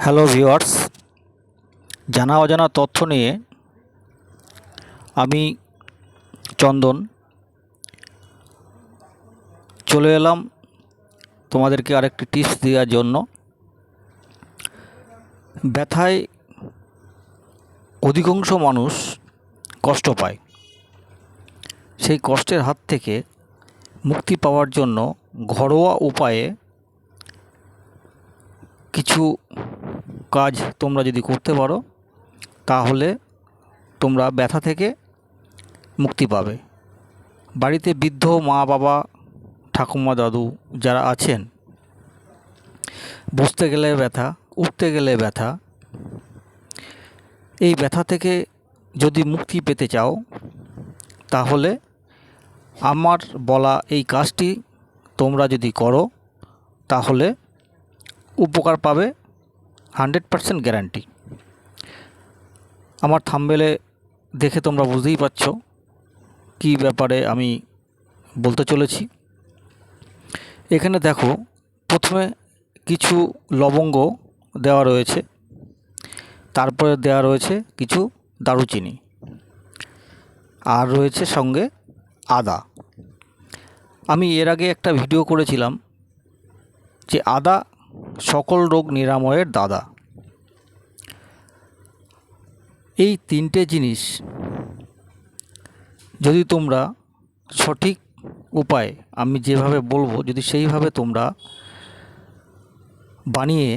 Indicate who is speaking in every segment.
Speaker 1: Hello viewers, জানা অজানা তথ্য নিয়ে আমি চন্দন চলে এলাম তোমাদেরকে আরেকটি টিপস দেওয়ার জন্য। ব্যথায় অধিকাংশ মানুষ কষ্ট পায়। সেই কষ্টের হাত থেকে মুক্তি পাওয়ার জন্য ঘরোয়া উপায়ে কিছু কাজ তোমরা যদি করতে পারো তাহলে তোমরা ব্যথা থেকে মুক্তি পাবে। বাড়িতে বৃদ্ধ মা বাবা ঠাকুমা দাদু যারা আছেন, বসতে গেলে ব্যথা, উঠতে গেলে ব্যথা, এই ব্যথা থেকে যদি মুক্তি পেতে চাও তাহলে আমার বলা এই কাজটি তোমরা যদি করো তাহলে উপকার পাবে 100% গ্যারান্টি। আমার থাম্বনেলে দেখে তোমরা বুঝতেই পারছো কী ব্যাপারে আমি বলতে চলেছি। এখানে দেখো, প্রথমে কিছু লবঙ্গ দেওয়া রয়েছে, তারপরে দেওয়া রয়েছে কিছু দারুচিনি, আর রয়েছে সঙ্গে আদা। আমি এর আগে একটা ভিডিও করেছিলাম যে আদা সকল রোগ নিরাময়ের দাদা। এই তিনটে জিনিস যদি তোমরা সঠিক উপায়, আমি যেভাবে বলবো, যদি সেইভাবে তোমরা বানিয়ে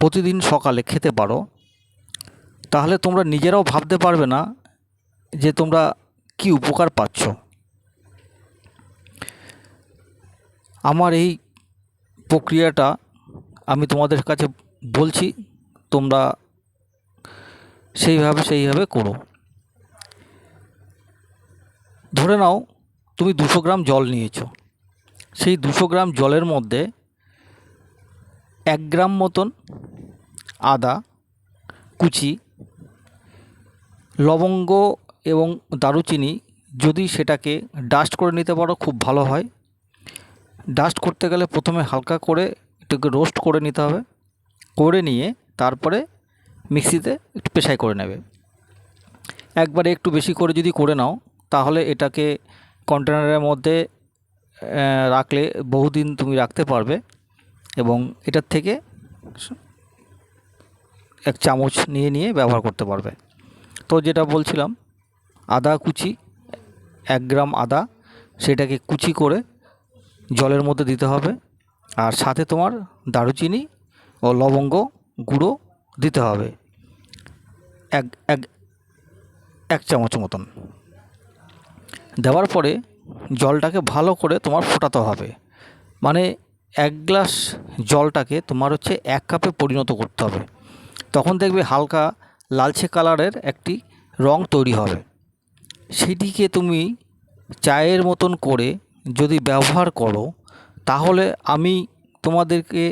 Speaker 1: প্রতিদিন সকালে খেতে পারো তাহলে তোমরা নিজেরাও ভাবতে পারবে না যে তোমরা কি উপকার পাচ্ছ। আমার এই প্রক্রিয়াটা আমি তোমাদের কাছে বলছি, তোমরা সেইভাবে করো। ধরে নাও তুমি 200 গ্রাম জল নিয়েছো, সেই 200 গ্রাম জলের মধ্যে 1 গ্রাম মতন আদা কুচি, লবঙ্গ এবং দারুচিনি যদি সেটাকে ডাস্ট করে নিতে পারো খুব ভালো হয়। ডাস্ট করতে গেলে প্রথমে হালকা করে এটাকে রোস্ট করে নিতে হবে, করে নিয়ে তারপরে মিক্সিতে একটু পেশাই করে নেবে। একবারে একটু বেশি করে যদি করে নাও তাহলে এটাকে কন্টেনারের মধ্যে রাখলে বহুদিন তুমি রাখতে পারবে এবং এটার থেকে 1 চামচ নিয়ে ব্যবহার করতে পারবে। তো যেটা বলছিলাম, আদা কুচি, 1 গ্রাম আদা, সেটাকে কুচি করে জলের মধ্যে দিতে হবে, আর সাথে তোমার দারুচিনি ও লবঙ্গ গুঁড়ো দিতে হবে এক চামচ মতন। দেওয়ার পরে জলটাকে ভালো করে তোমার ফোটাতে হবে, মানে 1 গ্লাস জলটাকে তোমার 1 কাপে পরিণত করতে হবে। তখন দেখবে হালকা লালচে কালারের একটি রং তৈরি হবে। সেটিকে তুমি চায়ের মতন করে যদি ব্যবহার করো তাহলে আমি তোমাদেরকে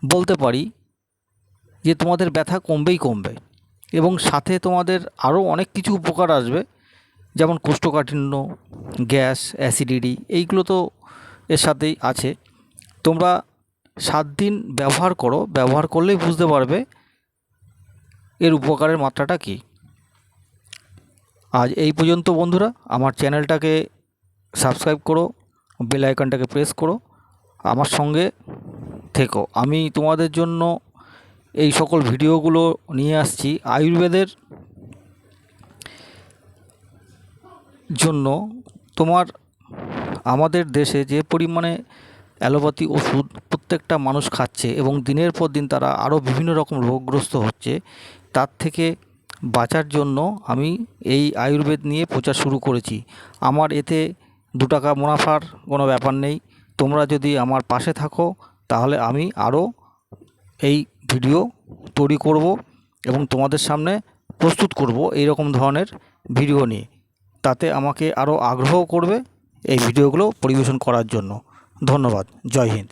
Speaker 1: বলতে পারি যে তোমাদের ব্যথা কমবে এবং সাথে তোমাদের আরও অনেক কিছু উপকার আসবে, যেমন কোষ্ঠকাঠিন্য, গ্যাস, অ্যাসিডিটি, এইগুলো তো এর সাথেই আছে। তোমরা 7 দিন ব্যবহার করো, ব্যবহার করলেই বুঝতে পারবে এর উপকারের মাত্রাটা কী। আজ এই পর্যন্ত বন্ধুরা, আমার চ্যানেলটাকে সাবস্ক্রাইব করো, বেল আইকনটাকে প্রেস করো, আমার সঙ্গে থেকো। আমি তোমাদের জন্য এই সকল ভিডিওগুলো নিয়ে আসছি আয়ুর্বেদের জন্য। আমাদের দেশে যে পরিমাণে অ্যালোপ্যাথি ওষুধ প্রত্যেকটা মানুষ খাচ্ছে এবং দিনের পর দিন তারা আরও বিভিন্ন রকম রোগগ্রস্ত হচ্ছে, তার থেকে বাঁচার জন্য আমি এই আয়ুর্বেদ নিয়ে প্রচার শুরু করেছি। আমার এতে 2 টাকা মুনাফার কোনো ব্যাপার নেই। তোমরা যদি আমার পাশে থাকো তাহলে আমি আরও এই ভিডিও তৈরি করব এবং তোমাদের সামনে প্রস্তুত করব এই রকম ধরনের ভিডিও নিয়ে। তাতে আমাকে আরও আগ্রহ করবে এই ভিডিওগুলো পরিবেশন করার জন্য। ধন্যবাদ। জয় হিন্দ।